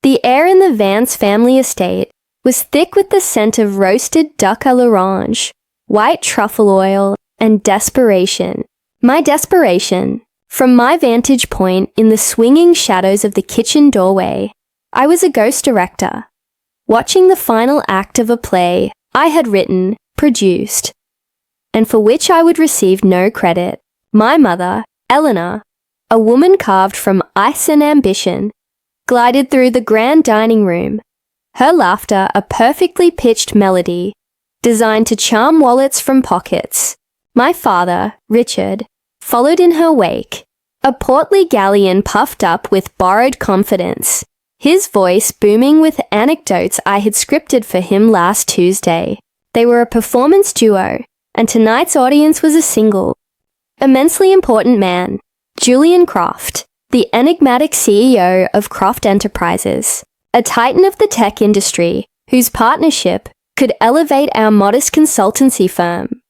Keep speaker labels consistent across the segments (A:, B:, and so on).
A: The air in the Vance family estate was thick with the scent of roasted duck à l'orange, white truffle oil, and desperation. My desperation. From my vantage point in the swinging shadows of the kitchen doorway, I was a ghost director, watching the final act of a play I had written, produced, and for which I would receive no credit. My mother, Eleanor, a woman carved from ice and ambition, glided through the grand dining room, her laughter a perfectly pitched melody, designed to charm wallets from pockets. My father, Richard, followed in her wake, a portly galleon puffed up with borrowed confidence, his voice booming with anecdotes I had scripted for him last Tuesday. They were a performance duo, and tonight's audience was a single. Immensely important man, Julian Croft, the enigmatic CEO of Croft Enterprises, a titan of the tech industry whose partnership could elevate our modest consultancy firm,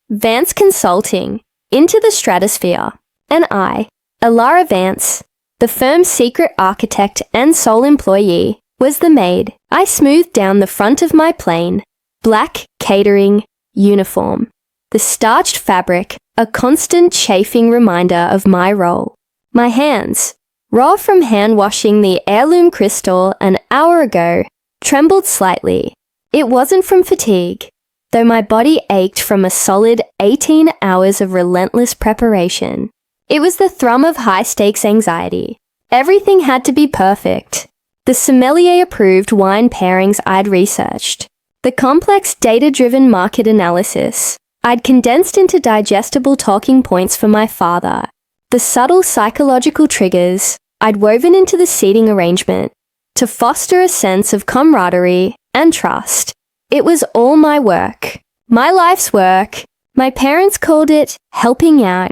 A: Vance Consulting, into the stratosphere, and I, Alara Vance, the firm's secret architect and sole employee, was the maid. I smoothed down the front of my plain, black catering uniform, the starched fabric, a constant chafing reminder of my role. My hands, raw from hand-washing the heirloom crystal an hour ago, trembled slightly. It wasn't from fatigue, though my body ached from a solid 18 hours of relentless preparation. It was the thrum of high-stakes anxiety. Everything had to be perfect. The sommelier-approved wine pairings I'd researched, the complex data-driven market analysis I'd condensed into digestible talking points for my father, the subtle psychological triggers I'd woven into the seating arrangement to foster a sense of camaraderie and trust. It was all my work, my life's work. My parents called it helping out.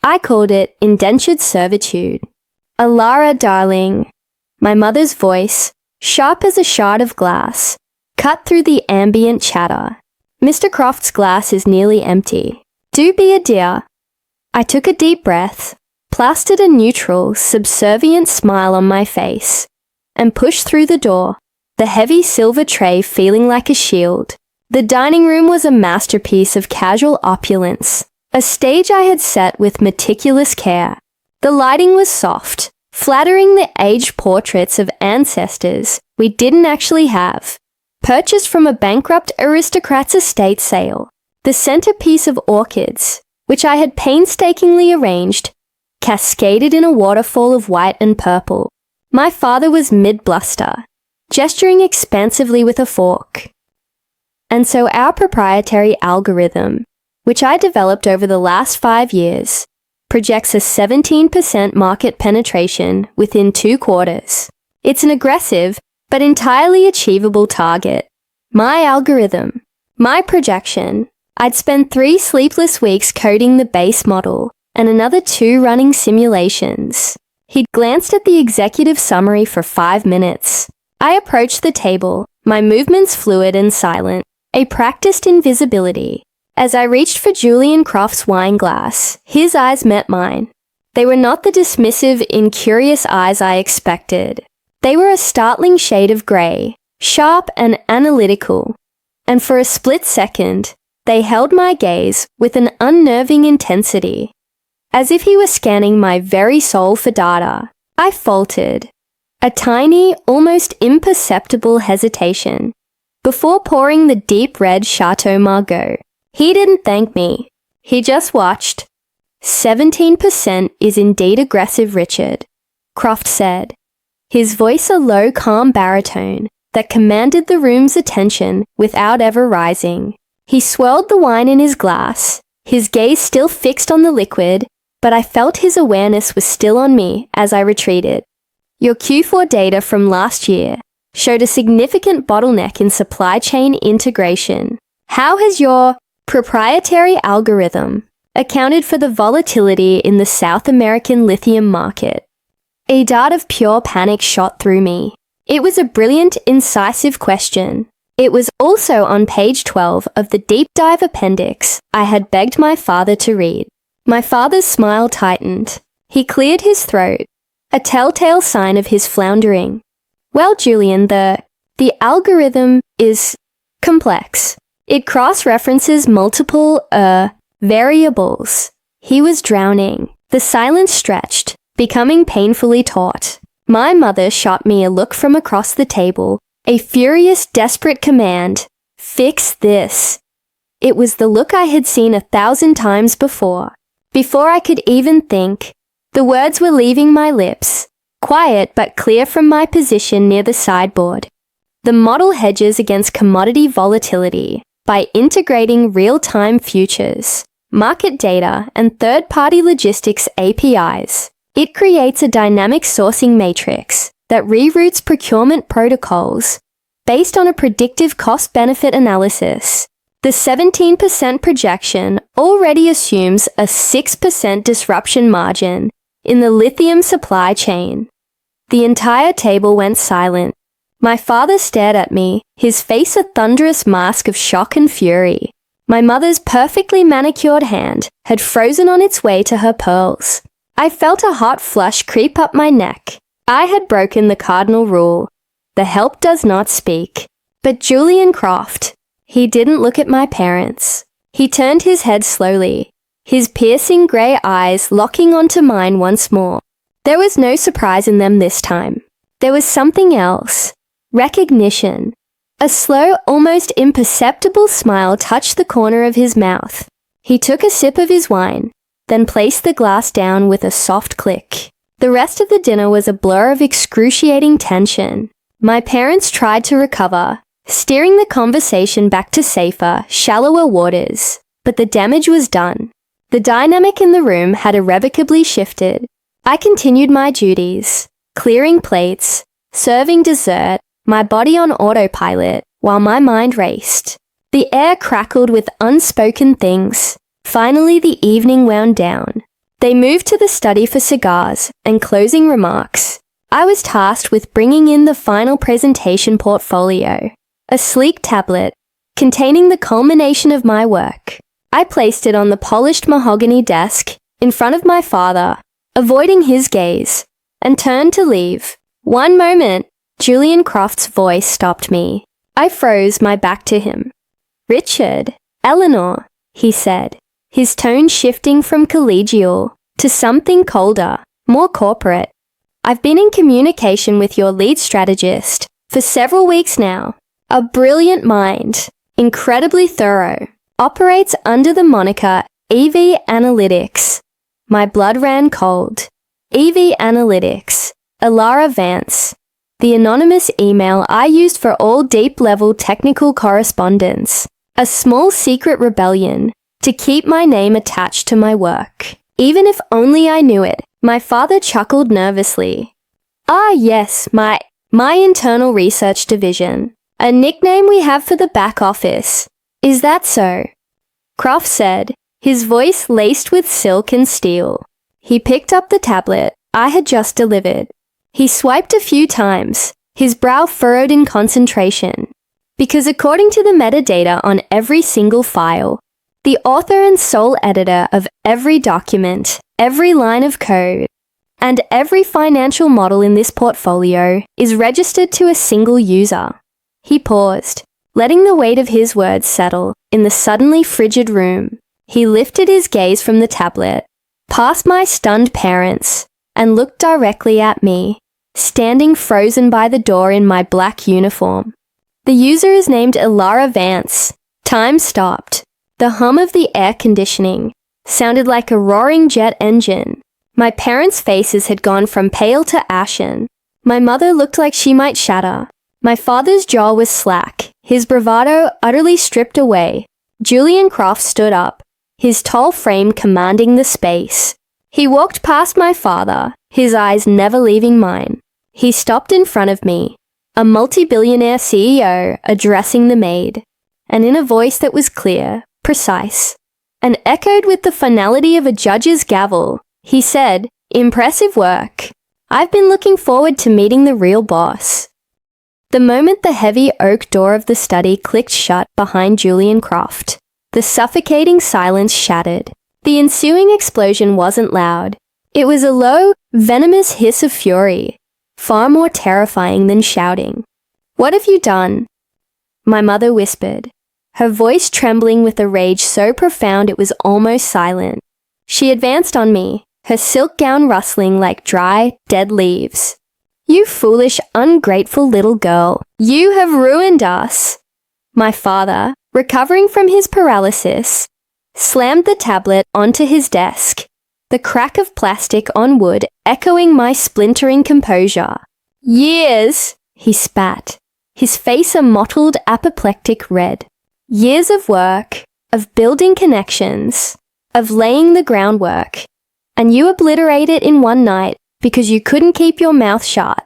A: I called it indentured servitude. Alara, darling. My mother's voice, sharp as a shard of glass, cut through the ambient chatter. Mr. Croft's glass is nearly empty. Do be a dear. I took a deep breath, plastered a neutral, subservient smile on my face, and pushed through the door, the heavy silver tray feeling like a shield. The dining room was a masterpiece of casual opulence, a stage I had set with meticulous care. The lighting was soft, flattering the aged portraits of ancestors we didn't actually have, purchased from a bankrupt aristocrat's estate sale. The centerpiece of orchids, which I had painstakingly arranged, cascaded in a waterfall of white and purple. My father was mid-bluster, gesturing expansively with a fork. And so our proprietary algorithm, which I developed over the last 5 years, projects a 17% market penetration within 2 quarters. It's an aggressive, but entirely achievable target. My algorithm, my projection. I'd spent 3 sleepless weeks coding the base model and another 2 running simulations. He'd glanced at the executive summary for 5 minutes. I approached the table, my movements fluid and silent, a practiced invisibility. As I reached for Julian Croft's wine glass, his eyes met mine. They were not the dismissive, incurious eyes I expected. They were a startling shade of grey, sharp and analytical. And for a split second, they held my gaze with an unnerving intensity. As if he were scanning my very soul for data, I faltered. A tiny, almost imperceptible hesitation before pouring the deep red Chateau Margaux. He didn't thank me. He just watched. 17% is indeed aggressive, Richard, Croft said, his voice a low, calm baritone that commanded the room's attention without ever rising. He swirled the wine in his glass, his gaze still fixed on the liquid, but I felt his awareness was still on me as I retreated. Your Q4 data from last year showed a significant bottleneck in supply chain integration. How has your proprietary algorithm accounted for the volatility in the South American lithium market? A dart of pure panic shot through me. It was a brilliant, incisive question. It was also on page 12 of the deep dive appendix I had begged my father to read. My father's smile tightened. He cleared his throat, a telltale sign of his floundering. Well, Julian, the algorithm is complex. It cross-references multiple, variables. He was drowning. The silence stretched, becoming painfully taut. My mother shot me a look from across the table, a furious, desperate command. Fix this. It was the look I had seen 1,000 times before. Before I could even think, the words were leaving my lips, quiet but clear from my position near the sideboard. The model hedges against commodity volatility by integrating real-time futures, market data, and third-party logistics APIs. It creates a dynamic sourcing matrix that reroutes procurement protocols based on a predictive cost-benefit analysis. The 17% projection already assumes a 6% disruption margin in the lithium supply chain. The entire table went silent. My father stared at me, his face a thunderous mask of shock and fury. My mother's perfectly manicured hand had frozen on its way to her pearls. I felt a hot flush creep up my neck. I had broken the cardinal rule. The help does not speak. But Julian Croft, he didn't look at my parents. He turned his head slowly, his piercing grey eyes locking onto mine once more. There was no surprise in them this time. There was something else. Recognition. A slow, almost imperceptible smile touched the corner of his mouth. He took a sip of his wine, then placed the glass down with a soft click. The rest of the dinner was a blur of excruciating tension. My parents tried to recover, steering the conversation back to safer, shallower waters. But the damage was done. The dynamic in the room had irrevocably shifted. I continued my duties, clearing plates, serving dessert, my body on autopilot, while my mind raced. The air crackled with unspoken things. Finally, the evening wound down. They moved to the study for cigars and closing remarks. I was tasked with bringing in the final presentation portfolio, a sleek tablet containing the culmination of my work. I placed it on the polished mahogany desk in front of my father, avoiding his gaze, and turned to leave. One moment, Julian Croft's voice stopped me. I froze, my back to him. Richard, Eleanor, he said, his tone shifting from collegial to something colder, more corporate. I've been in communication with your lead strategist for several weeks now. A brilliant mind, incredibly thorough, operates under the moniker EV Analytics. My blood ran cold. EV Analytics, Alara Vance, the anonymous email I used for all deep-level technical correspondence. A small secret rebellion to keep my name attached to my work. Even if only I knew it. My father chuckled nervously. Ah yes, my internal research division. A nickname we have for the back office. Is that so? Croft said, his voice laced with silk and steel. He picked up the tablet I had just delivered. He swiped a few times, his brow furrowed in concentration. Because according to the metadata on every single file, the author and sole editor of every document, every line of code, and every financial model in this portfolio is registered to a single user. He paused, letting the weight of his words settle in the suddenly frigid room. He lifted his gaze from the tablet, past my stunned parents, and looked directly at me, standing frozen by the door in my black uniform. The user is named Alara Vance. Time stopped. The hum of the air conditioning sounded like a roaring jet engine. My parents' faces had gone from pale to ashen. My mother looked like she might shatter. My father's jaw was slack, his bravado utterly stripped away. Julian Croft stood up, his tall frame commanding the space. He walked past my father, his eyes never leaving mine. He stopped in front of me, a multi-billionaire CEO addressing the maid, and in a voice that was clear, precise, and echoed with the finality of a judge's gavel, he said, "Impressive work. I've been looking forward to meeting the real boss." The moment the heavy oak door of the study clicked shut behind Julian Croft, the suffocating silence shattered. The ensuing explosion wasn't loud. It was a low, venomous hiss of fury, far more terrifying than shouting. "What have you done?" My mother whispered, her voice trembling with a rage so profound it was almost silent. She advanced on me, her silk gown rustling like dry, dead leaves. "You foolish, ungrateful little girl, you have ruined us." My father, recovering from his paralysis, slammed the tablet onto his desk, the crack of plastic on wood echoing my splintering composure. "Years," he spat, his face a mottled apoplectic red. "Years of work, of building connections, of laying the groundwork, and you obliterate it in one night because you couldn't keep your mouth shut."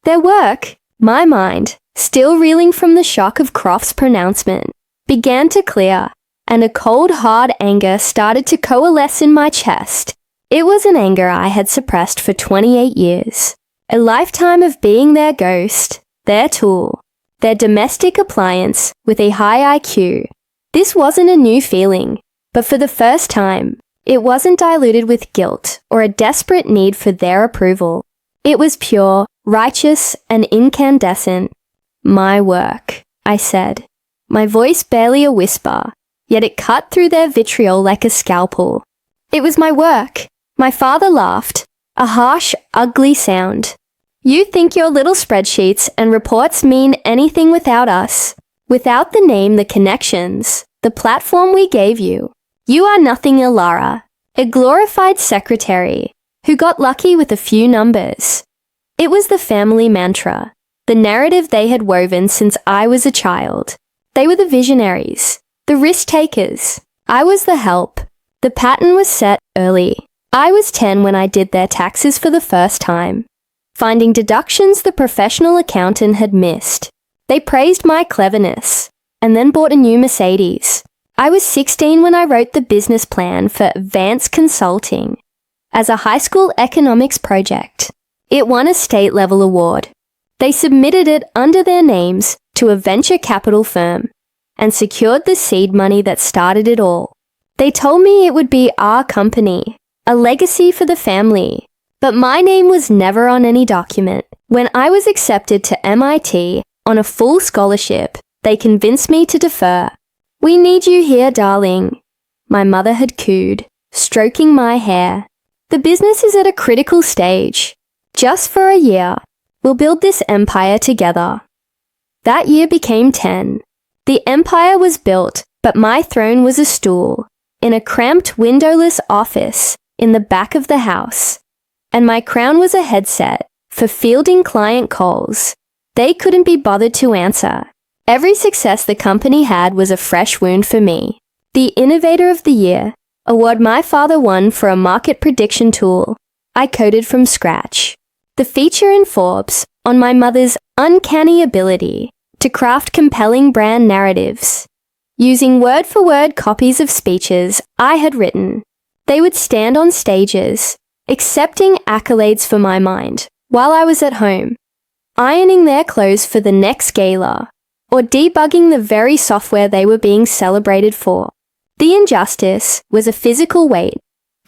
A: Their work, my mind, still reeling from the shock of Croft's pronouncement, began to clear, and a cold, hard anger started to coalesce in my chest. It was an anger I had suppressed for 28 years. A lifetime of being their ghost, their tool, their domestic appliance with a high IQ. This wasn't a new feeling, but for the first time, it wasn't diluted with guilt or a desperate need for their approval. It was pure, righteous, and incandescent. "My work," I said, my voice barely a whisper, yet it cut through their vitriol like a scalpel. "It was my work." My father laughed, a harsh, ugly sound. "You think your little spreadsheets and reports mean anything without us, without the name, the connections, the platform we gave you. You are nothing, Ilara, a glorified secretary who got lucky with a few numbers." It was the family mantra, the narrative they had woven since I was a child. They were the visionaries, the risk-takers. I was the help. The pattern was set early. I was 10 when I did their taxes for the first time, finding deductions the professional accountant had missed. They praised my cleverness, and then bought a new Mercedes. I was 16 when I wrote the business plan for Advanced Consulting as a high school economics project. It won a state-level award. They submitted it under their names to a venture capital firm and secured the seed money that started it all. They told me it would be our company, a legacy for the family, but my name was never on any document. When I was accepted to MIT on a full scholarship, they convinced me to defer. "We need you here, darling," my mother had cooed, stroking my hair. "The business is at a critical stage. Just for a year, we'll build this empire together." That year became 10. The empire was built, but my throne was a stool in a cramped windowless office in the back of the house, and my crown was a headset for fielding client calls they couldn't be bothered to answer. Every success the company had was a fresh wound for me. The Innovator of the Year award my father won for a market prediction tool I coded from scratch. The feature in Forbes on my mother's uncanny ability to craft compelling brand narratives, using word-for-word copies of speeches I had written. They would stand on stages, accepting accolades for my mind, while I was at home, ironing their clothes for the next gala, or debugging the very software they were being celebrated for. The injustice was a physical weight,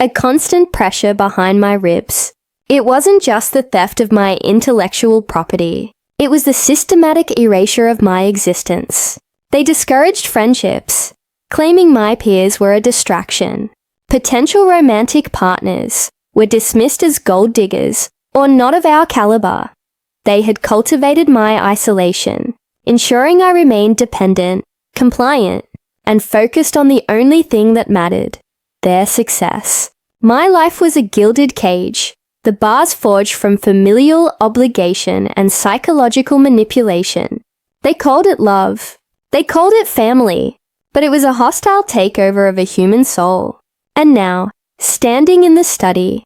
A: a constant pressure behind my ribs. It wasn't just the theft of my intellectual property. It was the systematic erasure of my existence. They discouraged friendships, claiming my peers were a distraction. Potential romantic partners were dismissed as gold diggers or not of our caliber. They had cultivated my isolation, ensuring I remained dependent, compliant, and focused on the only thing that mattered, their success. My life was a gilded cage, the bars forged from familial obligation and psychological manipulation. They called it love. They called it family, but it was a hostile takeover of a human soul. And now, standing in the study,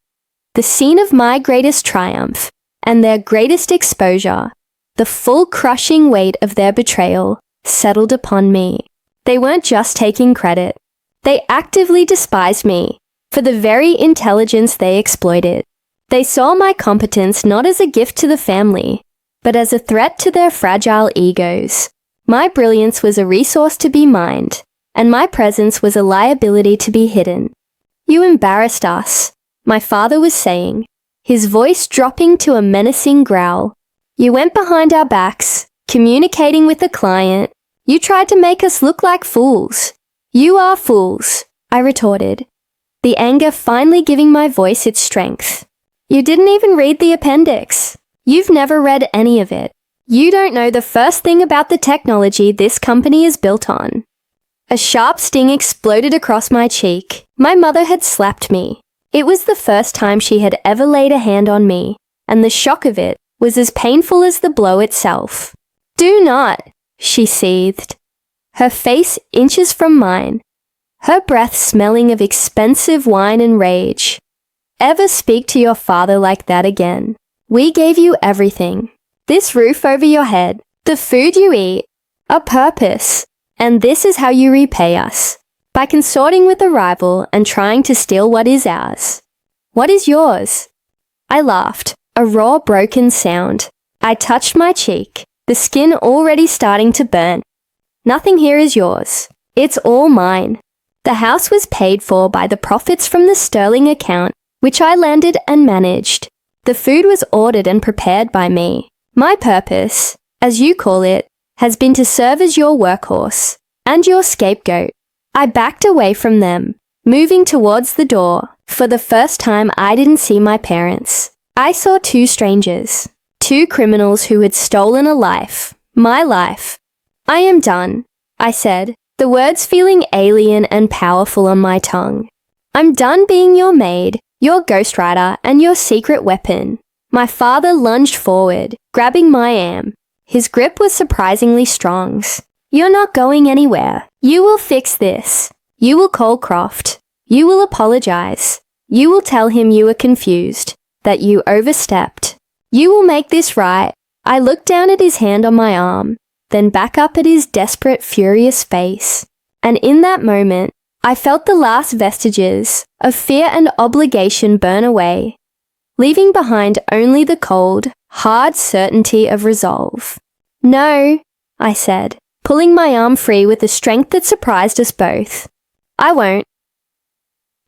A: the scene of my greatest triumph and their greatest exposure, the full crushing weight of their betrayal settled upon me. They weren't just taking credit. They actively despised me for the very intelligence they exploited. They saw my competence not as a gift to the family, but as a threat to their fragile egos. My brilliance was a resource to be mined, and my presence was a liability to be hidden. "You embarrassed us," my father was saying, his voice dropping to a menacing growl. "You went behind our backs, communicating with the client. You tried to make us look like fools. You are fools," I retorted, the anger finally giving my voice its strength. "You didn't even read the appendix. You've never read any of it. You don't know the first thing about the technology this company is built on." A sharp sting exploded across my cheek. My mother had slapped me. It was the first time she had ever laid a hand on me, and the shock of it was as painful as the blow itself. "Do not," she seethed, her face inches from mine, her breath smelling of expensive wine and rage. "Ever speak to your father like that again. We gave you everything. This roof over your head, the food you eat, a purpose, and this is how you repay us, by consorting with a rival and trying to steal what is ours." "What is yours?" I laughed, a raw, broken sound. I touched my cheek, the skin already starting to burn. "Nothing here is yours. It's all mine. The house was paid for by the profits from the Sterling account, which I landed and managed. The food was ordered and prepared by me. My purpose, as you call it, has been to serve as your workhorse and your scapegoat." I backed away from them, moving towards the door. For the first time, I didn't see my parents. I saw two strangers, two criminals who had stolen a life, my life. "I am done," I said, the words feeling alien and powerful on my tongue. "I'm done being your maid, your ghostwriter, and your secret weapon." My father lunged forward, grabbing my arm. His grip was surprisingly strong. "You're not going anywhere. You will fix this. You will call Croft. You will apologize. You will tell him you were confused, that you overstepped. You will make this right." I looked down at his hand on my arm, then back up at his desperate, furious face. And in that moment, I felt the last vestiges of fear and obligation burn away, leaving behind only the cold, hard certainty of resolve. "No," I said, pulling my arm free with a strength that surprised us both. "I won't."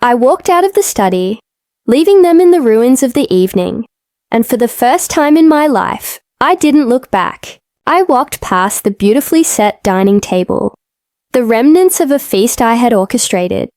A: I walked out of the study, leaving them in the ruins of the evening, and for the first time in my life, I didn't look back. I walked past the beautifully set dining table, the remnants of a feast I had orchestrated.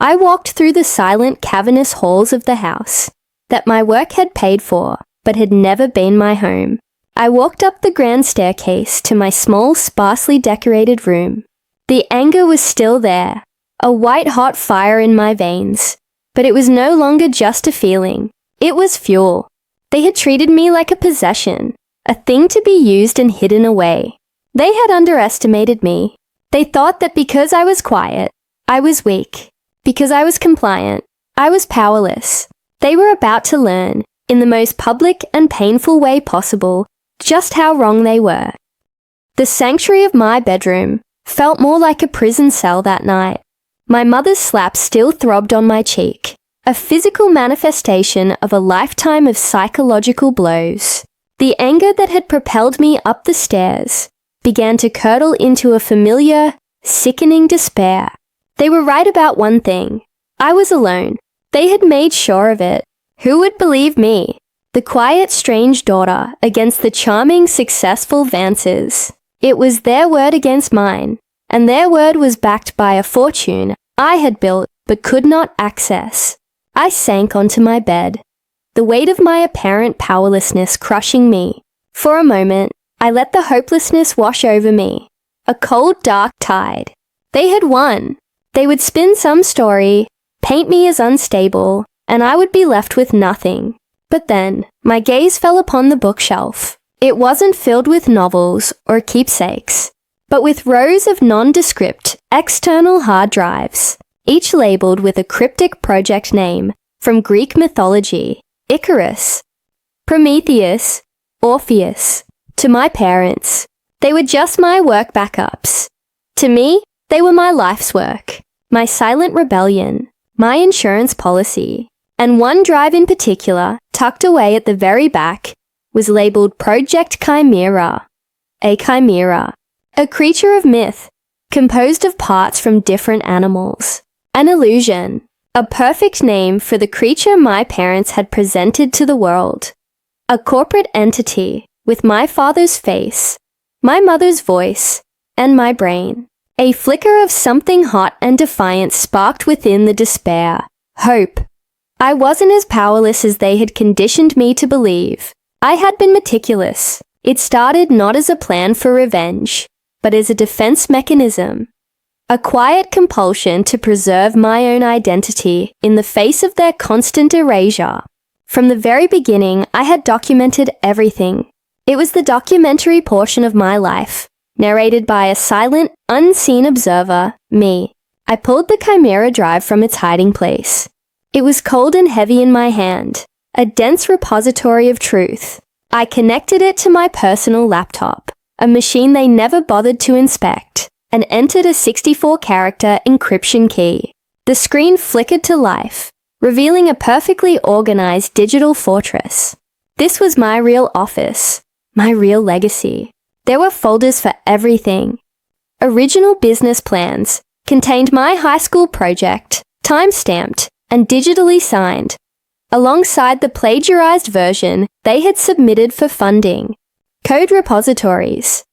A: I walked through the silent, cavernous halls of the house that my work had paid for, but had never been my home. I walked up the grand staircase to my small, sparsely decorated room. The anger was still there, a white-hot fire in my veins, but it was no longer just a feeling. It was fuel. They had treated me like a possession, a thing to be used and hidden away. They had underestimated me. They thought that because I was quiet, I was weak. Because I was compliant, I was powerless. They were about to learn, in the most public and painful way possible, just how wrong they were. The sanctuary of my bedroom felt more like a prison cell that night. My mother's slap still throbbed on my cheek, a physical manifestation of a lifetime of psychological blows. The anger that had propelled me up the stairs began to curdle into a familiar, sickening despair. They were right about one thing. I was alone. They had made sure of it. Who would believe me, the quiet, strange daughter, against the charming, successful Vances? It was their word against mine, and their word was backed by a fortune I had built but could not access. I sank onto my bed, the weight of my apparent powerlessness crushing me. For a moment, I let the hopelessness wash over me, a cold, dark tide. They had won. They would spin some story, paint me as unstable, and I would be left with nothing. But then, my gaze fell upon the bookshelf. It wasn't filled with novels or keepsakes, but with rows of nondescript, external hard drives, each labeled with a cryptic project name from Greek mythology: Icarus, Prometheus, Orpheus. To my parents, they were just my work backups. To me, they were my life's work, my silent rebellion, my insurance policy. And one drive in particular, tucked away at the very back, was labeled Project Chimera. A chimera, a creature of myth, composed of parts from different animals. An illusion, A perfect name for the creature my parents had presented to the world. A corporate entity with my father's face, my mother's voice, and my brain. A flicker of something hot and defiant sparked within the despair. Hope. I wasn't as powerless as they had conditioned me to believe. I had been meticulous. It started not as a plan for revenge, but as a defense mechanism. A quiet compulsion to preserve my own identity in the face of their constant erasure. From the very beginning, I had documented everything. It was the documentary portion of my life, narrated by a silent, unseen observer, me. I pulled the Chimera drive from its hiding place. It was cold and heavy in my hand, a dense repository of truth. I connected it to my personal laptop, a machine they never bothered to inspect, and entered a 64-character encryption key. The screen flickered to life, revealing a perfectly organized digital fortress. This was my real office, my real legacy. There were folders for everything. Original business plans contained my high school project, time-stamped and digitally signed, alongside the plagiarized version they had submitted for funding. Code repositories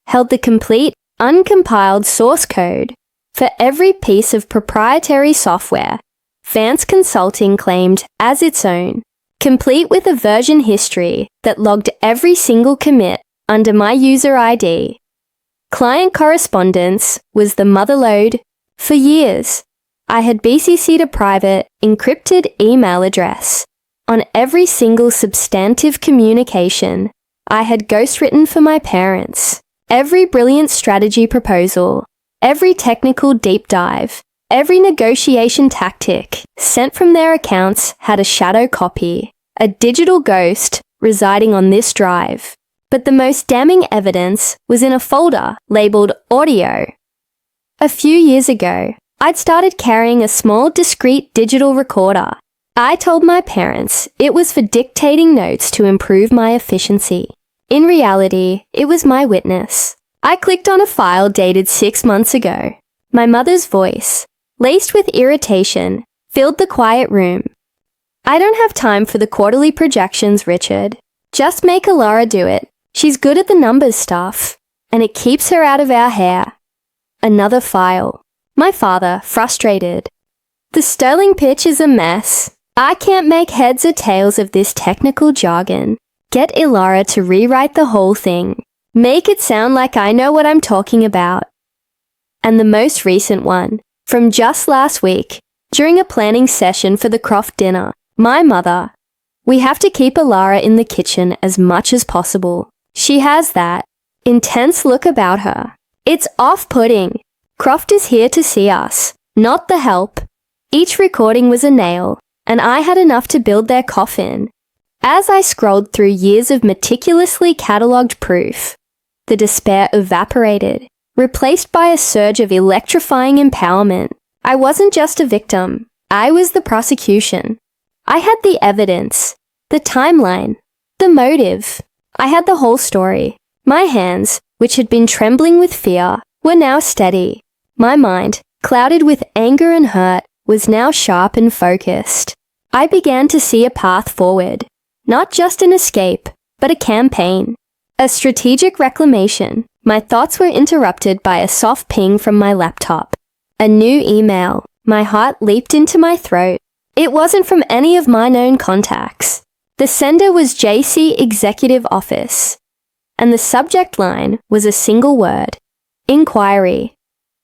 A: held the complete, uncompiled source code for every piece of proprietary software Vance Consulting claimed as its own, complete with a version history that logged every single commit under my user ID. Client correspondence was the motherlode. For years, I had BCC'd a private, encrypted email address. On every single substantive communication, I had ghostwritten for my parents. Every brilliant strategy proposal, every technical deep dive, every negotiation tactic sent from their accounts had a shadow copy, a digital ghost residing on this drive. But the most damning evidence was in a folder labeled audio. A few years ago, I'd started carrying a small, discreet digital recorder. I told my parents it was for dictating notes to improve my efficiency. In reality, it was my witness. I clicked on a file dated 6 months ago. My mother's voice, laced with irritation, filled the quiet room. I don't have time for the quarterly projections, Richard. Just make Alara do it. She's good at the numbers stuff, and it keeps her out of our hair. Another file. My father, frustrated. The sterling pitch is a mess. I can't make heads or tails of this technical jargon. Get Ilara to rewrite the whole thing. Make it sound like I know what I'm talking about. And the most recent one, from just last week, during a planning session for the Croft dinner, my mother. We have to keep Ilara in the kitchen as much as possible. She has that intense look about her. It's off-putting. Croft is here to see us, not the help. Each recording was a nail, and I had enough to build their coffin. As I scrolled through years of meticulously catalogued proof, the despair evaporated, replaced by a surge of electrifying empowerment. I wasn't just a victim. I was the prosecution. I had the evidence, the timeline, the motive. I had the whole story. My hands, which had been trembling with fear, were now steady. My mind, clouded with anger and hurt, was now sharp and focused. I began to see a path forward. Not just an escape, but a campaign. A strategic reclamation. My thoughts were interrupted by a soft ping from my laptop. A new email. My heart leaped into my throat. It wasn't from any of my known contacts. The sender was JC Executive Office. And the subject line was a single word. Inquiry.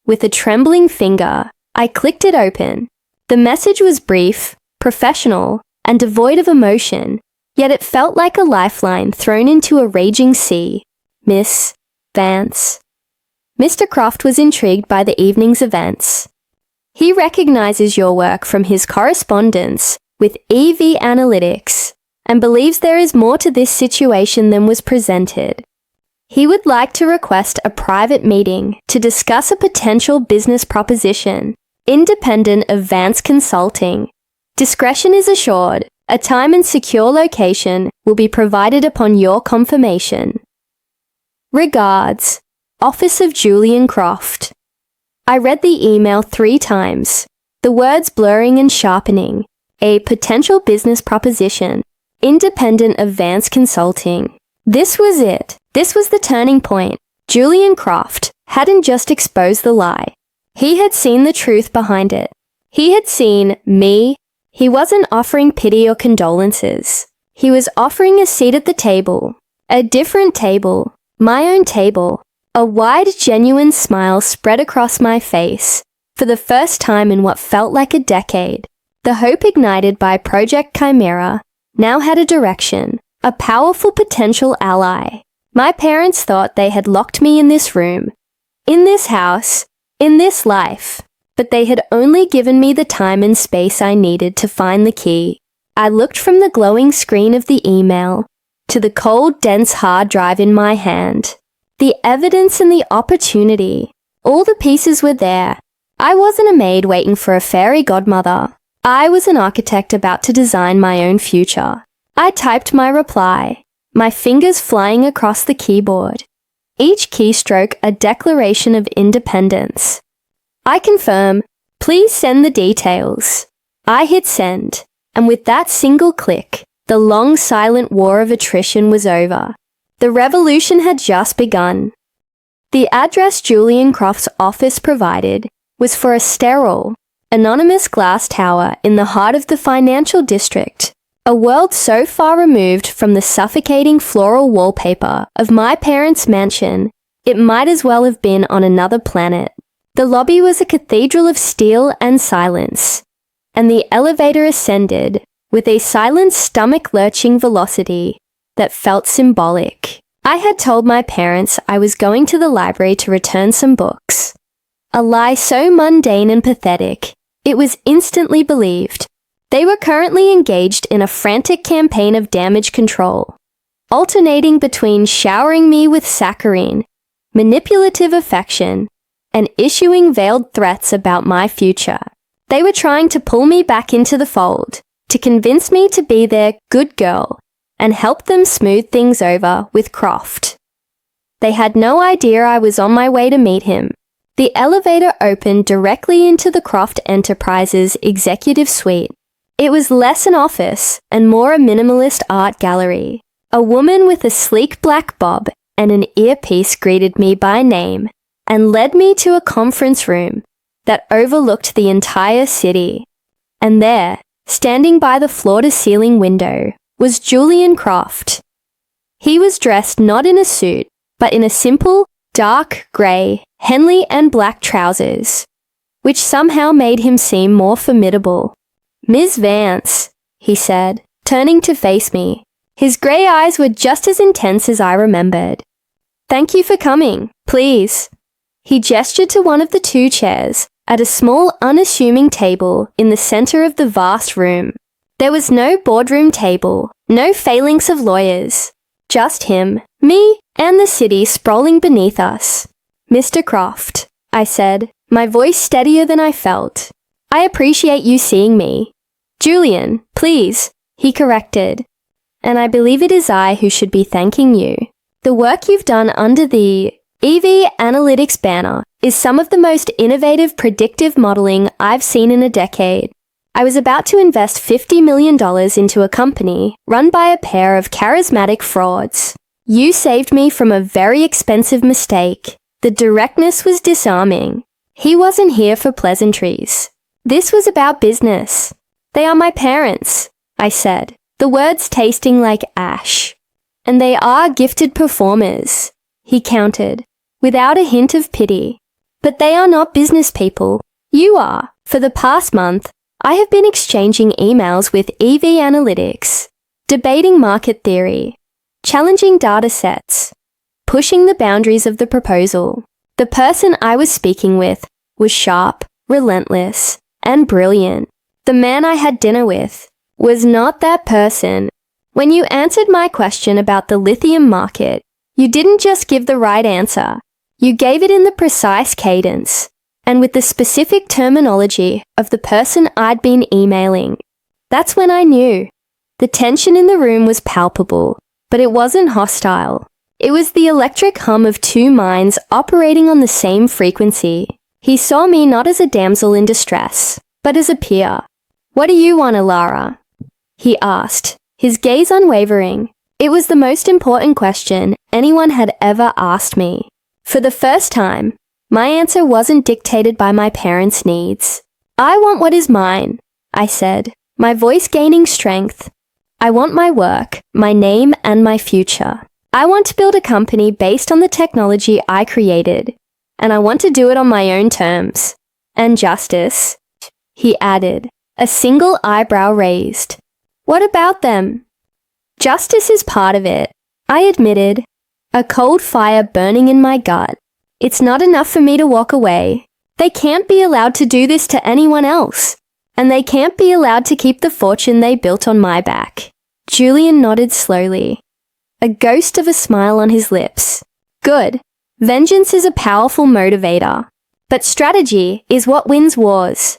A: With a trembling finger, I clicked it open. The message was brief, professional, and devoid of emotion, yet it felt like a lifeline thrown into a raging sea. Miss Vance. Mr. Croft was intrigued by the evening's events. He recognizes your work from his correspondence with EV Analytics and believes there is more to this situation than was presented. He would like to request a private meeting to discuss a potential business proposition, independent of Vance Consulting. Discretion is assured. A time and secure location will be provided upon your confirmation. Regards, Office of Julian Croft. I read the email 3 times. the words blurring and sharpening. A potential business proposition, independent of Vance Consulting. This was it. This was the turning point. Julian Croft hadn't just exposed the lie. He had seen the truth behind it. He had seen me. He wasn't offering pity or condolences. He was offering a seat at the table. A different table. My own table. A wide, genuine smile spread across my face. For the first time in what felt like a decade, the hope ignited by Project Chimera now had a direction, a powerful potential ally. My parents thought they had locked me in this room, in this house, in this life, but they had only given me the time and space I needed to find the key. I looked from the glowing screen of the email to the cold, dense hard drive in my hand. The evidence and the opportunity, all the pieces were there. I wasn't a maid waiting for a fairy godmother. I was an architect about to design my own future. I typed my reply, my fingers flying across the keyboard. Each keystroke a declaration of independence. I confirm, please send the details. I hit send, and with that single click, the long silent war of attrition was over. The revolution had just begun. The address Julian Croft's office provided was for a sterile, anonymous glass tower in the heart of the financial district, a world so far removed from the suffocating floral wallpaper of my parents' mansion, it might as well have been on another planet. The lobby was a cathedral of steel and silence, and the elevator ascended with a silent stomach-lurching velocity that felt symbolic. I had told my parents I was going to the library to return some books. A lie so mundane and pathetic, it was instantly believed. They were currently engaged in a frantic campaign of damage control, alternating between showering me with saccharine, manipulative affection, and issuing veiled threats about my future. They were trying to pull me back into the fold, to convince me to be their good girl, and help them smooth things over with Croft. They had no idea I was on my way to meet him. The elevator opened directly into the Croft Enterprises executive suite. It was less an office and more a minimalist art gallery. A woman with a sleek black bob and an earpiece greeted me by name and led me to a conference room that overlooked the entire city. And there, standing by the floor-to-ceiling window, was Julian Croft. He was dressed not in a suit, but in a simple, dark grey Henley and black trousers, which somehow made him seem more formidable. "Ms. Vance," he said, turning to face me. His grey eyes were just as intense as I remembered. "Thank you for coming. Please." He gestured to one of the two chairs at a small, unassuming table in the center of the vast room. There was no boardroom table, no phalanx of lawyers. Just him, me, and the city sprawling beneath us. "Mr. Croft," I said, my voice steadier than I felt. "I appreciate you seeing me." "Julian, please," he corrected. "And I believe it is I who should be thanking you. The work you've done under the EV Analytics banner is some of the most innovative predictive modeling I've seen in a decade. I was about to invest $50 million into a company run by a pair of charismatic frauds. You saved me from a very expensive mistake. The directness was disarming. He wasn't here for pleasantries. This was about business. "They are my parents," I said, the words tasting like ash. "And they are gifted performers," he countered, without a hint of pity. "But they are not business people. You are. For the past month, I have been exchanging emails with EV Analytics, debating market theory, challenging data sets, pushing the boundaries of the proposal. The person I was speaking with was sharp, relentless, and brilliant. The man I had dinner with was not that person. When you answered my question about the lithium market, you didn't just give the right answer. You gave it in the precise cadence, and with the specific terminology of the person I'd been emailing. That's when I knew. The tension in the room was palpable, but it wasn't hostile. It was the electric hum of two minds operating on the same frequency. He saw me not as a damsel in distress, but as a peer. "What do you want, Alara?" he asked, his gaze unwavering. It was the most important question anyone had ever asked me. For the first time, my answer wasn't dictated by my parents' needs. "I want what is mine," I said, my voice gaining strength. "I want my work, my name, and my future. I want to build a company based on the technology I created, and I want to do it on my own terms. And justice," he added, a single eyebrow raised. "What about them?" "Justice is part of it," I admitted, a cold fire burning in my gut. "It's not enough for me to walk away. They can't be allowed to do this to anyone else, and they can't be allowed to keep the fortune they built on my back." Julian nodded slowly, a ghost of a smile on his lips. "Good. Vengeance is a powerful motivator, but strategy is what wins wars."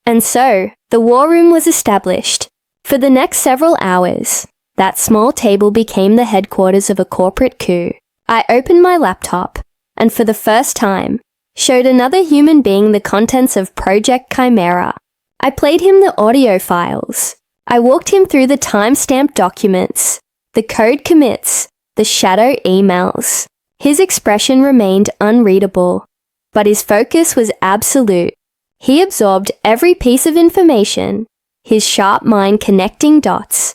A: And so, the war room was established. For the next several hours, that small table became the headquarters of a corporate coup. I opened my laptop, and for the first time, showed another human being the contents of Project Chimera. I played him the audio files. I walked him through the time-stamped documents, the code commits, the shadow emails. His expression remained unreadable, but his focus was absolute. He absorbed every piece of information, his sharp mind connecting dots,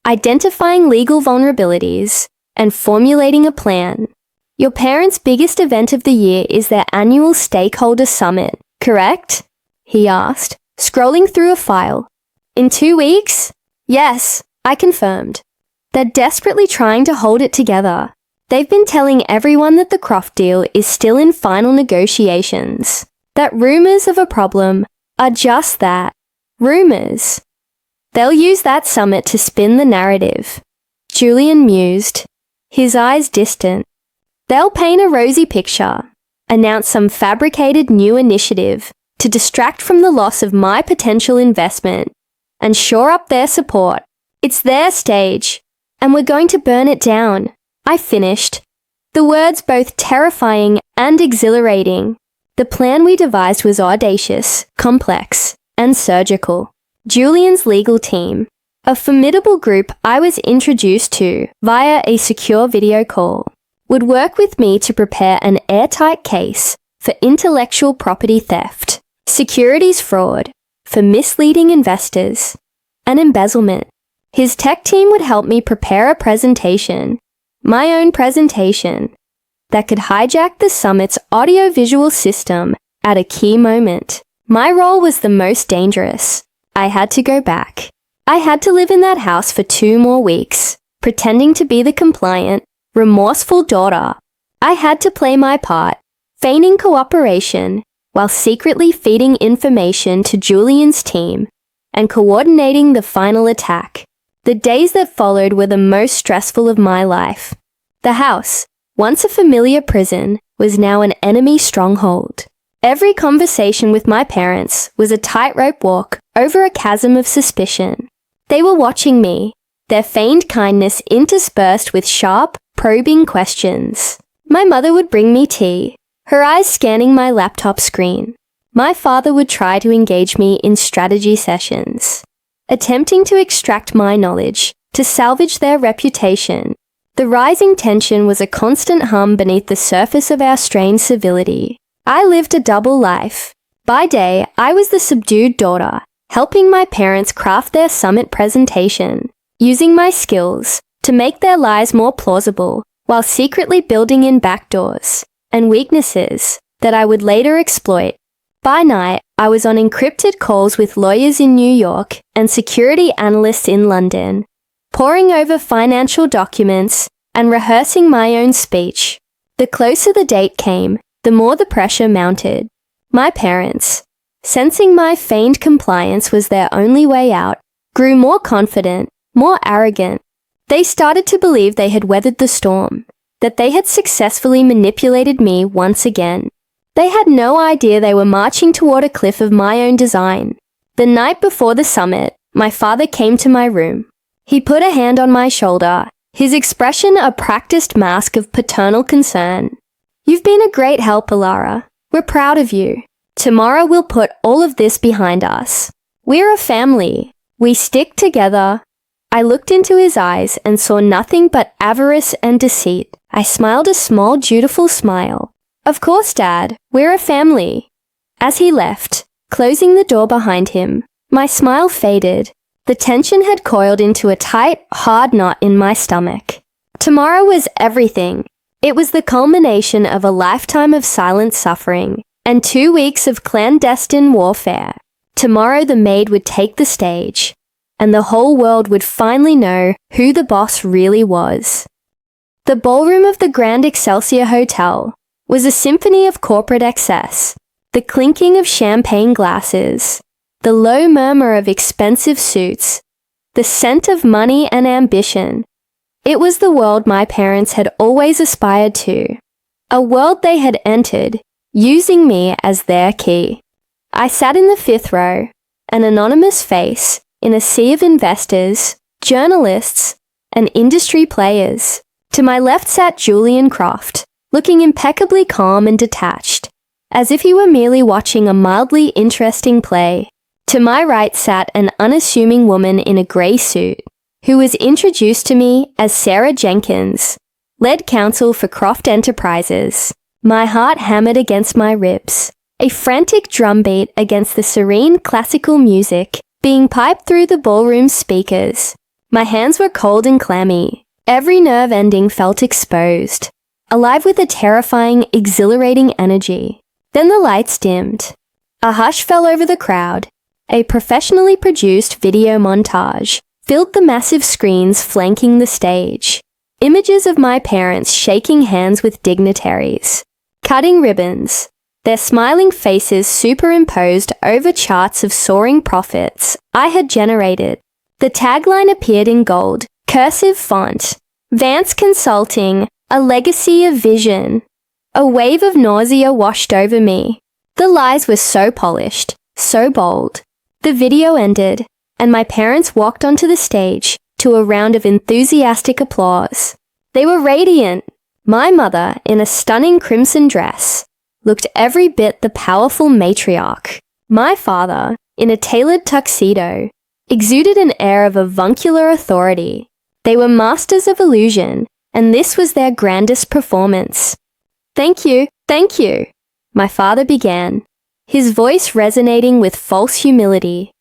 A: identifying legal vulnerabilities, and formulating a plan. "Your parents' biggest event of the year is their annual stakeholder summit, correct?" he asked, scrolling through a file. "In 2 weeks?" "Yes," I confirmed. "They're desperately trying to hold it together. They've been telling everyone that the Croft deal is still in final negotiations, that rumors of a problem are just that, rumors. They'll use that summit to spin the narrative." Julian mused, his eyes distant. "They'll paint a rosy picture, announce some fabricated new initiative to distract from the loss of my potential investment, and shore up their support. It's their stage, and we're going to burn it down," I finished, the words both terrifying and exhilarating. The plan we devised was audacious, complex, and surgical. Julian's legal team, a formidable group I was introduced to via a secure video call, would work with me to prepare an airtight case for intellectual property theft, securities fraud, for misleading investors, and embezzlement. His tech team would help me prepare a presentation, my own presentation, that could hijack the summit's audio-visual system at a key moment. My role was the most dangerous. I had to go back. I had to live in that house for 2 more weeks, pretending to be the compliant, remorseful daughter. I had to play my part, feigning cooperation, while secretly feeding information to Julian's team and coordinating the final attack. The days that followed were the most stressful of my life. The house, once a familiar prison, was now an enemy stronghold. Every conversation with my parents was a tightrope walk over a chasm of suspicion. They were watching me, their feigned kindness interspersed with sharp, probing questions. My mother would bring me tea, her eyes scanning my laptop screen. My father would try to engage me in strategy sessions, attempting to extract my knowledge to salvage their reputation. The rising tension was a constant hum beneath the surface of our strained civility. I lived a double life. By day, I was the subdued daughter, helping my parents craft their summit presentation, using my skills to make their lies more plausible, while secretly building in backdoors and weaknesses that I would later exploit. By night, I was on encrypted calls with lawyers in New York and security analysts in London, poring over financial documents and rehearsing my own speech. The closer the date came, the more the pressure mounted. My parents, sensing my feigned compliance was their only way out, grew more confident, more arrogant. They started to believe they had weathered the storm, that they had successfully manipulated me once again. They had no idea they were marching toward a cliff of my own design. The night before the summit, my father came to my room. He put a hand on my shoulder, his expression a practiced mask of paternal concern. "You've been a great help, Alara. We're proud of you. Tomorrow we'll put all of this behind us. We're a family. We stick together. I looked into his eyes and saw nothing but avarice and deceit. I smiled a small, dutiful smile. Of course, Dad, we're a family. As he left, closing the door behind him, my smile faded. The tension had coiled into a tight, hard knot in my stomach. Tomorrow was everything. It was the culmination of a lifetime of silent suffering and 2 weeks of clandestine warfare. Tomorrow the maid would take the stage, and the whole world would finally know who the boss really was. The ballroom of the Grand Excelsior Hotel was a symphony of corporate excess, the clinking of champagne glasses, the low murmur of expensive suits, the scent of money and ambition. It was the world my parents had always aspired to, a world they had entered, using me as their key. I sat in the 5th row, an anonymous face in a sea of investors, journalists, and industry players. To my left sat Julian Croft, looking impeccably calm and detached, as if he were merely watching a mildly interesting play. To my right sat an unassuming woman in a grey suit, who was introduced to me as Sarah Jenkins, lead counsel for Croft Enterprises. My heart hammered against my ribs, a frantic drumbeat against the serene classical music being piped through the ballroom speakers. My hands were cold and clammy. Every nerve ending felt exposed, alive with a terrifying, exhilarating energy. Then the lights dimmed. A hush fell over the crowd. A professionally produced video montage filled the massive screens flanking the stage. Images of my parents shaking hands with dignitaries, cutting ribbons, their smiling faces superimposed over charts of soaring profits I had generated. The tagline appeared in gold, cursive font. Vance Consulting, a legacy of vision. A wave of nausea washed over me. The lies were so polished, so bold. The video ended, and my parents walked onto the stage to a round of enthusiastic applause. They were radiant. My mother, in a stunning crimson dress, looked every bit the powerful matriarch. My father, in a tailored tuxedo, exuded an air of avuncular authority. They were masters of illusion, and this was their grandest performance. Thank you, my father began, his voice resonating with false humility.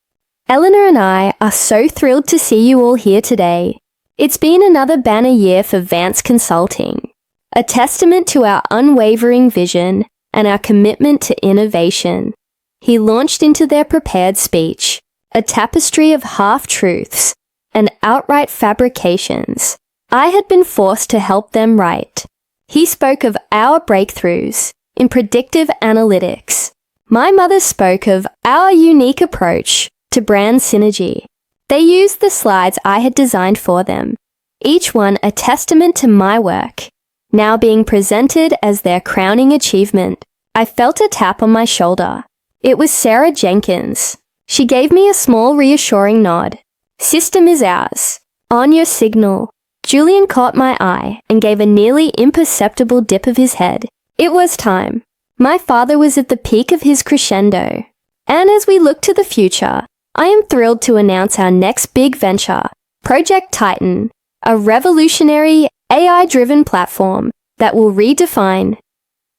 A: Eleanor and I are so thrilled to see you all here today. It's been another banner year for Vance Consulting, a testament to our unwavering vision and our commitment to innovation. He launched into their prepared speech, a tapestry of half-truths and outright fabrications I had been forced to help them write. He spoke of our breakthroughs in predictive analytics. My mother spoke of our unique approach to brand synergy. They used the slides I had designed for them, each one a testament to my work, now being presented as their crowning achievement. I felt a tap on my shoulder. It was Sarah Jenkins. She gave me a small reassuring nod. System is ours. On your signal. Julian caught my eye and gave a nearly imperceptible dip of his head. It was time. My father was at the peak of his crescendo. And as we look to the future, I am thrilled to announce our next big venture, Project Titan, a revolutionary AI-driven platform that will redefine.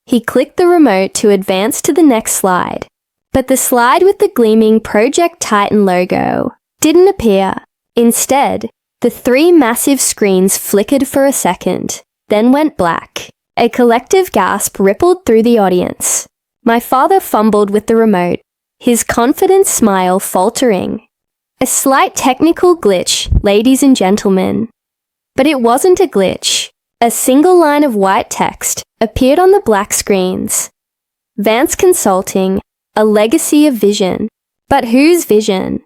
A: He clicked the remote to advance to the next slide, but the slide with the gleaming Project Titan logo didn't appear. Instead, the 3 massive screens flickered for a second, then went black. A collective gasp rippled through the audience. My father fumbled with the remote, his confident smile faltering. A slight technical glitch, ladies and gentlemen. But it wasn't a glitch. A single line of white text appeared on the black screens. Vance Consulting, a legacy of vision. But whose vision?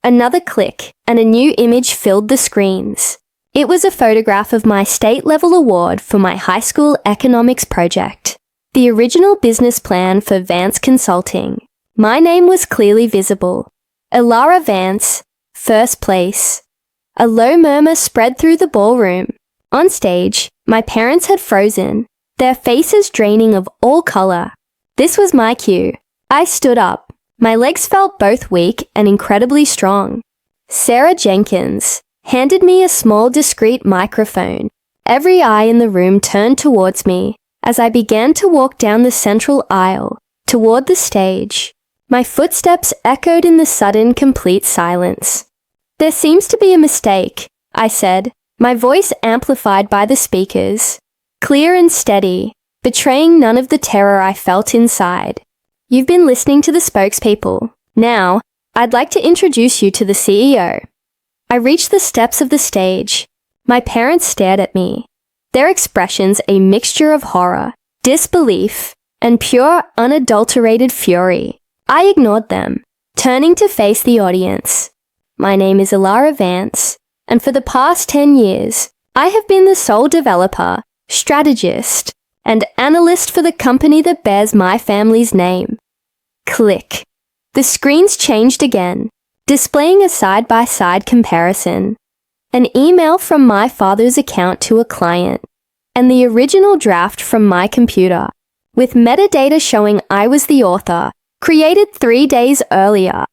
A: Another click, and a new image filled the screens. It was a photograph of my state-level award for my high school economics project, the original business plan for Vance Consulting. My name was clearly visible. Elara Vance, first place. A low murmur spread through the ballroom. On stage, my parents had frozen, their faces draining of all color. This was my cue. I stood up. My legs felt both weak and incredibly strong. Sarah Jenkins handed me a small discreet microphone. Every eye in the room turned towards me as I began to walk down the central aisle toward the stage. My footsteps echoed in the sudden, complete silence. "There seems to be a mistake," I said, my voice amplified by the speakers, clear and steady, betraying none of the terror I felt inside. "You've been listening to the spokespeople. Now, I'd like to introduce you to the CEO." I reached the steps of the stage. My parents stared at me, their expressions a mixture of horror, disbelief, and pure, unadulterated fury. I ignored them, turning to face the audience. "My name is Ilara Vance, and for the past 10 years, I have been the sole developer, strategist, and analyst for the company that bears my family's name." Click. The screens changed again, displaying a side-by-side comparison. An email from my father's account to a client, and the original draft from my computer, with metadata showing I was the author, created 3 days earlier.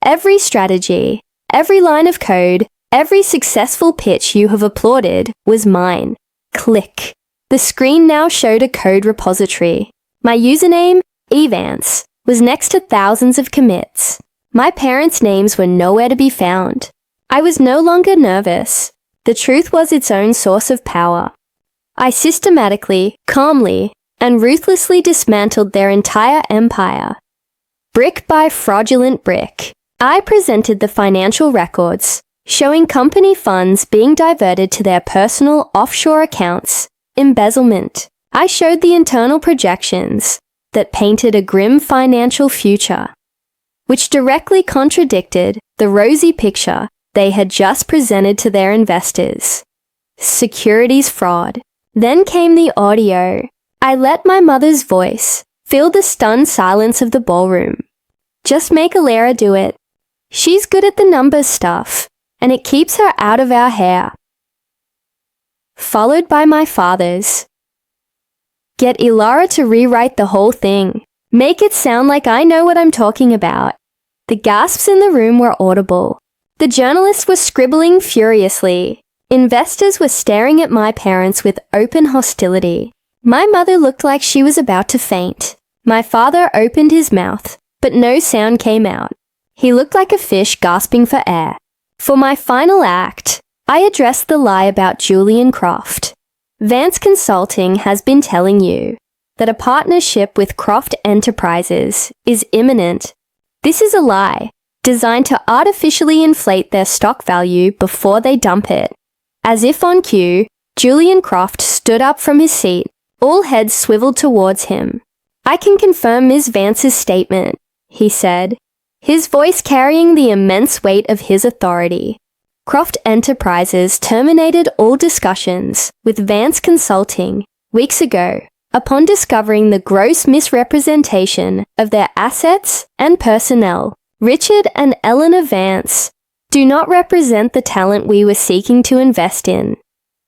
A: Every strategy, every line of code, every successful pitch you have applauded was mine. Click. The screen now showed a code repository. My username, Evance, was next to thousands of commits. My parents' names were nowhere to be found. I was no longer nervous. The truth was its own source of power. I systematically, calmly, and ruthlessly dismantled their entire empire. Brick by fraudulent brick, I presented the financial records, showing company funds being diverted to their personal offshore accounts, embezzlement. I showed the internal projections that painted a grim financial future, which directly contradicted the rosy picture they had just presented to their investors. Securities fraud. Then came the audio. I let my mother's voice fill the stunned silence of the ballroom. "Just make Ilara do it. She's good at the numbers stuff, and it keeps her out of our hair." Followed by my father's. "Get Ilara to rewrite the whole thing. Make it sound like I know what I'm talking about." The gasps in the room were audible. The journalists were scribbling furiously. Investors were staring at my parents with open hostility. My mother looked like she was about to faint. My father opened his mouth, but no sound came out. He looked like a fish gasping for air. For my final act, I addressed the lie about Julian Croft. Vance Consulting has been telling you that a partnership with Croft Enterprises is imminent. This is a lie, designed to artificially inflate their stock value before they dump it. As if on cue, Julian Croft stood up from his seat, all heads swiveled towards him. "I can confirm Ms. Vance's statement," he said, his voice carrying the immense weight of his authority. Croft Enterprises terminated all discussions with Vance Consulting weeks ago upon discovering the gross misrepresentation of their assets and personnel. Richard and Eleanor Vance do not represent the talent we were seeking to invest in.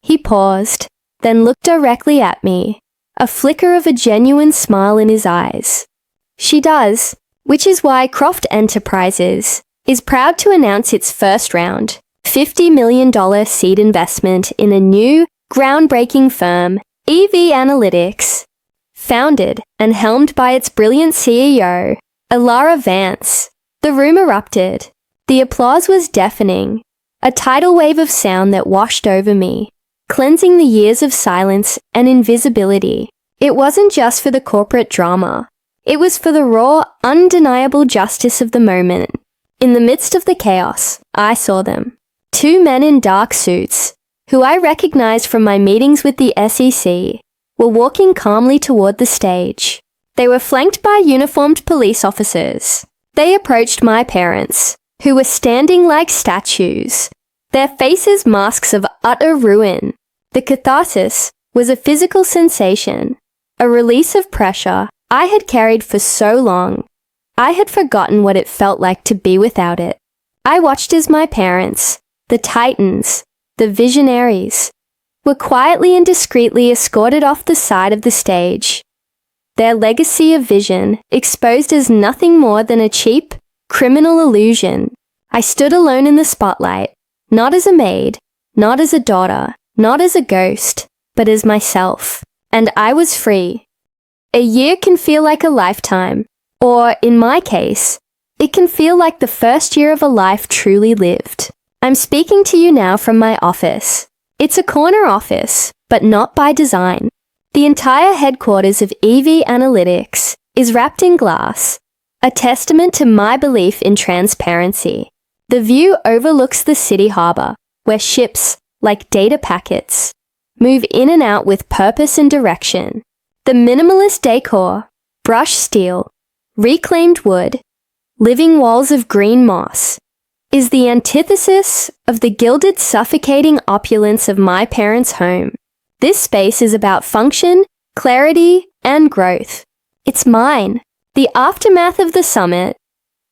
A: He paused, then looked directly at me, a flicker of a genuine smile in his eyes. "She does, which is why Croft Enterprises is proud to announce its first round, $50 million seed investment in a new, groundbreaking firm, EV Analytics, founded and helmed by its brilliant CEO, Ilara Vance." The room erupted. The applause was deafening, a tidal wave of sound that washed over me, cleansing the years of silence and invisibility. It wasn't just for the corporate drama. It was for the raw, undeniable justice of the moment. In the midst of the chaos, I saw them. 2 men in dark suits, who I recognized from my meetings with the SEC, were walking calmly toward the stage. They were flanked by uniformed police officers. They approached my parents, who were standing like statues, their faces masks of utter ruin. The catharsis was a physical sensation, a release of pressure I had carried for so long. I had forgotten what it felt like to be without it. I watched as my parents, the titans, the visionaries, were quietly and discreetly escorted off the side of the stage. their legacy of vision exposed as nothing more than a cheap, criminal illusion. I stood alone in the spotlight, not as a maid, not as a daughter, not as a ghost, but as myself. And I was free. A year can feel like a lifetime, or, in my case, it can feel like the first year of a life truly lived. I'm speaking to you now from my office. It's a corner office, but not by design. The entire headquarters of EV Analytics is wrapped in glass, a testament to my belief in transparency. The view overlooks the city harbour, where ships, like data packets, move in and out with purpose and direction. The minimalist decor, brushed steel, reclaimed wood, living walls of green moss, is the antithesis of the gilded, suffocating opulence of my parents' home. This space is about function, clarity, and growth. It's mine. The aftermath of the summit,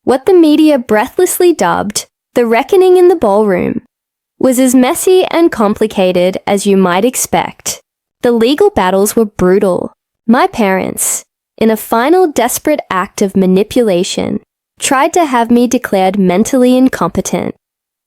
A: what the media breathlessly dubbed the reckoning in the ballroom, was as messy and complicated as you might expect. The legal battles were brutal. My parents, in a final desperate act of manipulation, tried to have me declared mentally incompetent.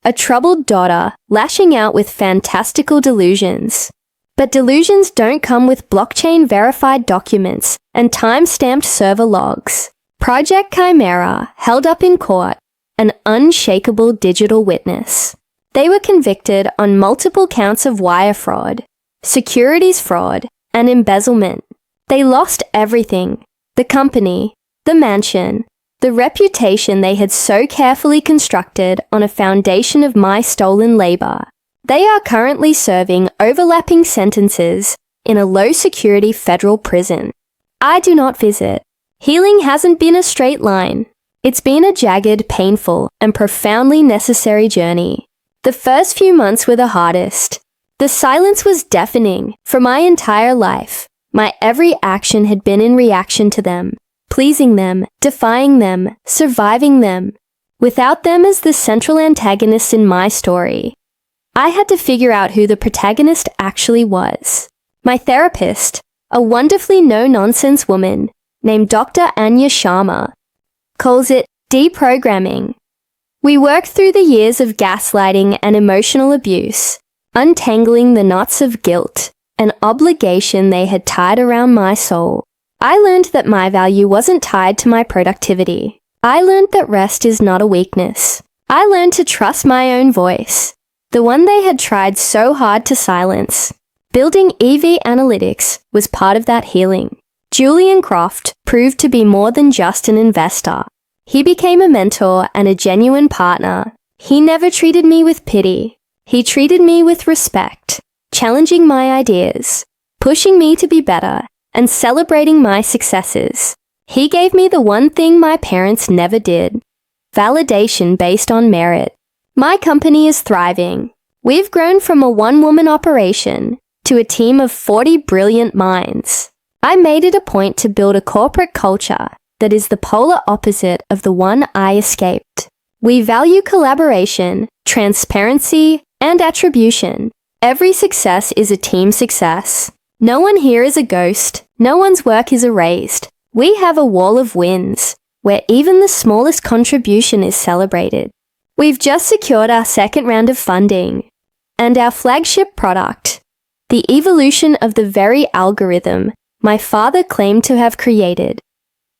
A: A troubled daughter lashing out with fantastical delusions. But delusions don't come with blockchain-verified documents and time-stamped server logs. Project Chimera held up in court an unshakable digital witness. They were convicted on multiple counts of wire fraud, securities fraud, and embezzlement. They lost everything: the company, the mansion, the reputation they had so carefully constructed on a foundation of my stolen labor. They are currently serving overlapping sentences in a low-security federal prison. I do not visit. Healing hasn't been a straight line. It's been a jagged, painful, and profoundly necessary journey. The first few months were the hardest. The silence was deafening. For my entire life, my every action had been in reaction to them, pleasing them, defying them, surviving them. Without them as the central antagonists in my story, I had to figure out who the protagonist actually was. My therapist, a wonderfully no-nonsense woman named Dr. Anya Sharma, calls it deprogramming. We worked through the years of gaslighting and emotional abuse, untangling the knots of guilt and obligation they had tied around my soul. I learned that my value wasn't tied to my productivity. I learned that rest is not a weakness. I learned to trust my own voice, the one they had tried so hard to silence. Building EV Analytics was part of that healing. Julian Croft proved to be more than just an investor. He became a mentor and a genuine partner. He never treated me with pity. He treated me with respect, challenging my ideas, pushing me to be better, and celebrating my successes. He gave me the one thing my parents never did: validation based on merit. My company is thriving. We've grown from a one-woman operation to a team of 40 brilliant minds. I made it a point to build a corporate culture that is the polar opposite of the one I escaped. We value collaboration, transparency, and attribution. Every success is a team success. No one here is a ghost. No one's work is erased. We have a wall of wins, where even the smallest contribution is celebrated. We've just secured our second round of funding, and our flagship product, the evolution of the very algorithm my father claimed to have created,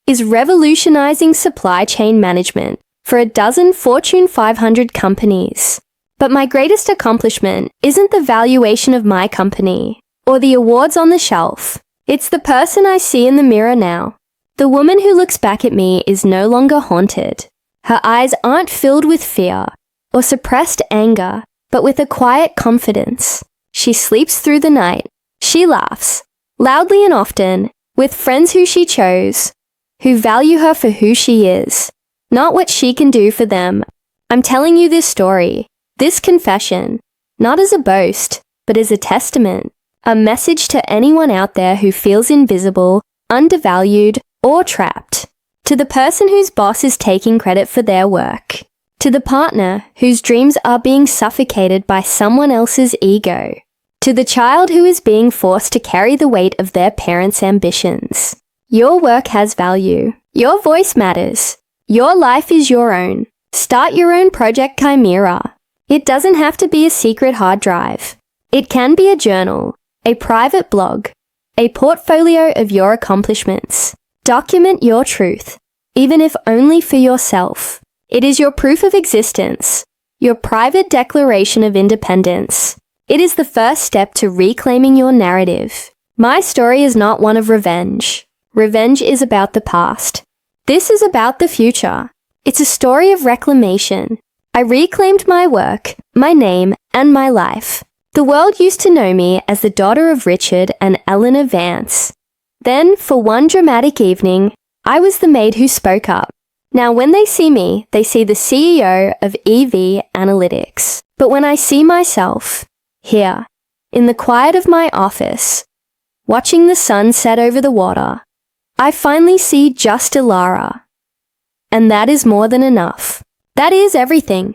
A: is revolutionizing supply chain management for a dozen Fortune 500 companies. But my greatest accomplishment isn't the valuation of my company or the awards on the shelf. It's the person I see in the mirror now. The woman who looks back at me is no longer haunted. Her eyes aren't filled with fear or suppressed anger, but with a quiet confidence. She sleeps through the night. She laughs, loudly and often, with friends who she chose, who value her for who she is, not what she can do for them. I'm telling you this story, this confession, not as a boast, but as a testament, a message to anyone out there who feels invisible, undervalued, or trapped. To the person whose boss is taking credit for their work. To the partner whose dreams are being suffocated by someone else's ego. To the child who is being forced to carry the weight of their parents' ambitions. Your work has value. Your voice matters. Your life is your own. Start your own Project Chimera. It doesn't have to be a secret hard drive. It can be a journal, a private blog, a portfolio of your accomplishments. Document your truth, even if only for yourself. It is your proof of existence, your private declaration of independence. It is the first step to reclaiming your narrative. My story is not one of revenge. Revenge is about the past. This is about the future. It's a story of reclamation. I reclaimed my work, my name, and my life. The world used to know me as the daughter of Richard and Eleanor Vance. Then, for one dramatic evening, I was the maid who spoke up. Now when they see me, they see the CEO of EV Analytics. But when I see myself, here, in the quiet of my office, watching the sun set over the water, I finally see just Ilara. And that is more than enough. That is everything.